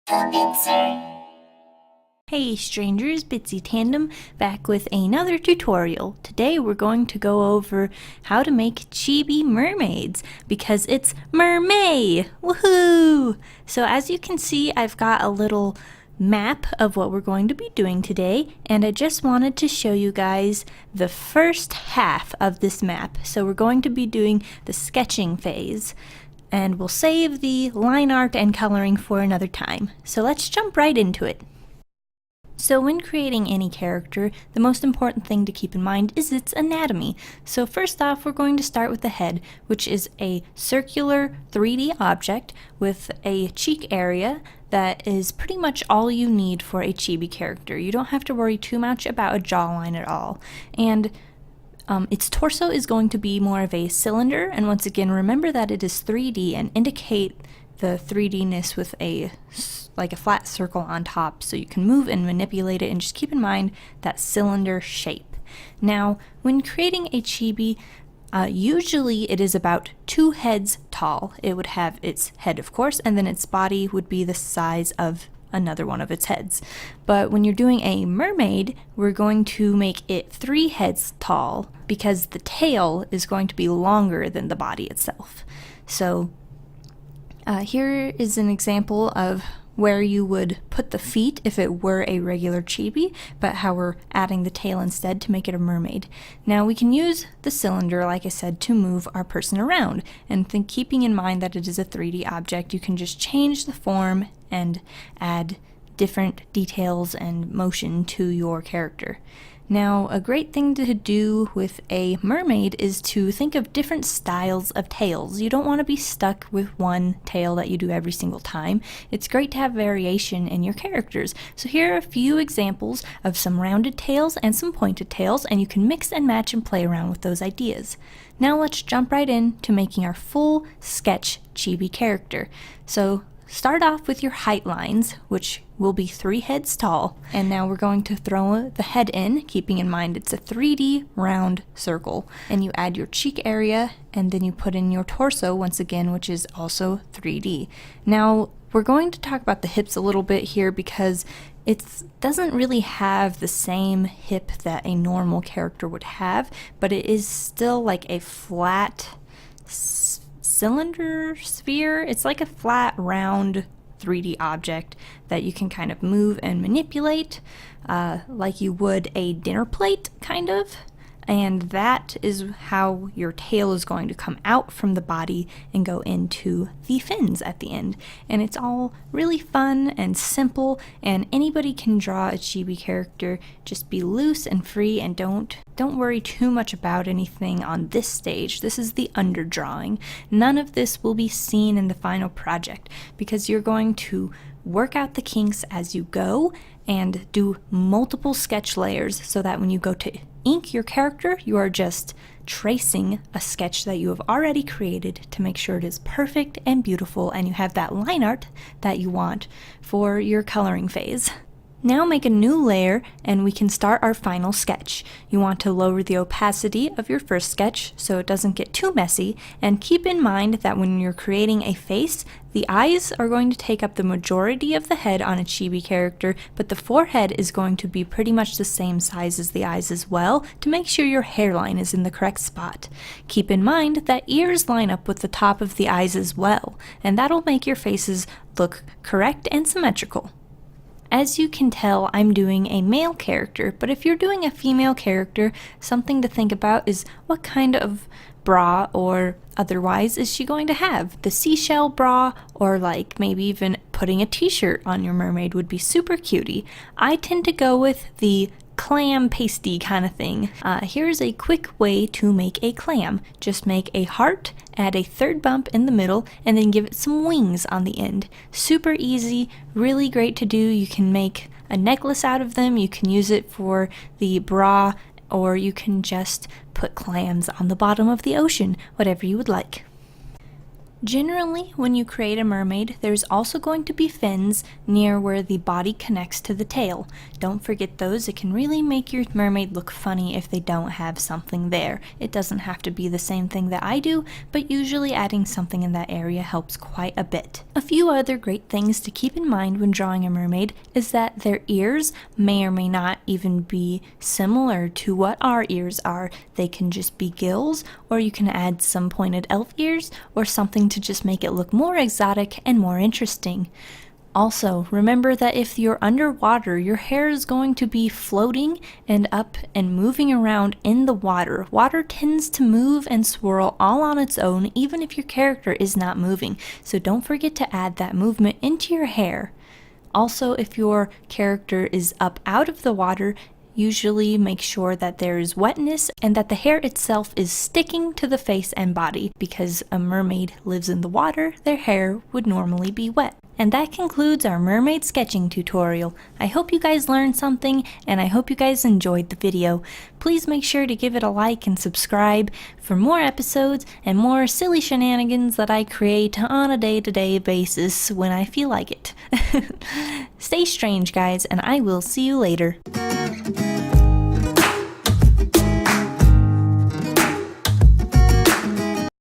Bitsy. Hey strangers, Bitsy Tandem back with another tutorial. Today we're going to go over how to make chibi mermaids because it's MerMay! Woohoo! So as you can see, I've got a little map of what we're going to be doing today, and I just wanted to show you guys the first half of this map. So we're going to be doing the sketching phase, and we'll save the line art and coloring for another time. So let's jump right into it. So when creating any character, the most important thing to keep in mind is its anatomy. So first off, we're going to start with the head, which is a circular 3D object with a cheek area that is pretty much all you need for a chibi character. You don't have to worry too much about a jawline at all. And its torso is going to be more of a cylinder, and once again, remember that it is 3D and indicate the 3D-ness with like a flat circle on top, so you can move and manipulate it, and just keep in mind that cylinder shape. Now, when creating a chibi, usually it is about 2 heads tall. It would have its head, of course, and then its body would be the size of another one of its heads. But when you're doing a mermaid, we're going to make it 3 heads tall because the tail is going to be longer than the body itself. So here is an example of where you would put the feet if it were a regular chibi, but how we're adding the tail instead to make it a mermaid. Now we can use the cylinder, like I said, to move our person around, and keeping in mind that it is a 3D object, you can just change the form and add different details and motion to your character. Now, a great thing to do with a mermaid is to think of different styles of tails. You don't want to be stuck with one tail that you do every single time. It's great to have variation in your characters. So here are a few examples of some rounded tails and some pointed tails, and you can mix and match and play around with those ideas. Now let's jump right into making our full sketch chibi character. So start off with your height lines, which will be 3 heads tall, and now we're going to throw the head in, keeping in mind it's a 3D round circle, and you add your cheek area, and then you put in your torso once again, which is also 3D. Now we're going to talk about the hips a little bit here because it doesn't really have the same hip that a normal character would have, but it is still like a flat cylinder sphere. It's like a flat round 3D object that you can kind of move and manipulate like you would a dinner plate, kind of. And that is how your tail is going to come out from the body and go into the fins at the end. And it's all really fun and simple, and anybody can draw a chibi character. Just be loose and free, and don't worry too much about anything on this stage. This is the underdrawing. None of this will be seen in the final project because you're going to work out the kinks as you go and do multiple sketch layers so that when you go to ink your character, you are just tracing a sketch that you have already created to make sure it is perfect and beautiful, and you have that line art that you want for your coloring phase. Now make a new layer and we can start our final sketch. You want to lower the opacity of your first sketch so it doesn't get too messy, and keep in mind that when you're creating a face, the eyes are going to take up the majority of the head on a chibi character, but the forehead is going to be pretty much the same size as the eyes as well to make sure your hairline is in the correct spot. Keep in mind that ears line up with the top of the eyes as well, and that'll make your faces look correct and symmetrical. As you can tell, I'm doing a male character, but if you're doing a female character, something to think about is what kind of bra or otherwise is she going to have? The seashell bra, or like maybe even putting a t-shirt on your mermaid would be super cutie. I tend to go with the clam pasty kind of thing. Here's a quick way to make a clam. Just make a heart, add a 3rd bump in the middle, and then give it some wings on the end. Super easy, really great to do. You can make a necklace out of them, you can use it for the bra, or you can just put clams on the bottom of the ocean, whatever you would like. Generally, when you create a mermaid, there's also going to be fins near where the body connects to the tail. Don't forget those. It can really make your mermaid look funny if they don't have something there. It doesn't have to be the same thing that I do, but usually adding something in that area helps quite a bit. A few other great things to keep in mind when drawing a mermaid is that their ears may or may not even be similar to what our ears are. They can just be gills, or you can add some pointed elf ears, or something to just make it look more exotic and more interesting. Also, remember that if you're underwater, your hair is going to be floating and up and moving around in the water. Water tends to move and swirl all on its own, even if your character is not moving. So don't forget to add that movement into your hair. Also, if your character is up out of the water, usually make sure that there is wetness and that the hair itself is sticking to the face and body. Because a mermaid lives in the water, their hair would normally be wet. And that concludes our mermaid sketching tutorial. I hope you guys learned something, and I hope you guys enjoyed the video. Please make sure to give it a like and subscribe for more episodes and more silly shenanigans that I create on a day-to-day basis when I feel like it. Stay strange, guys, and I will see you later.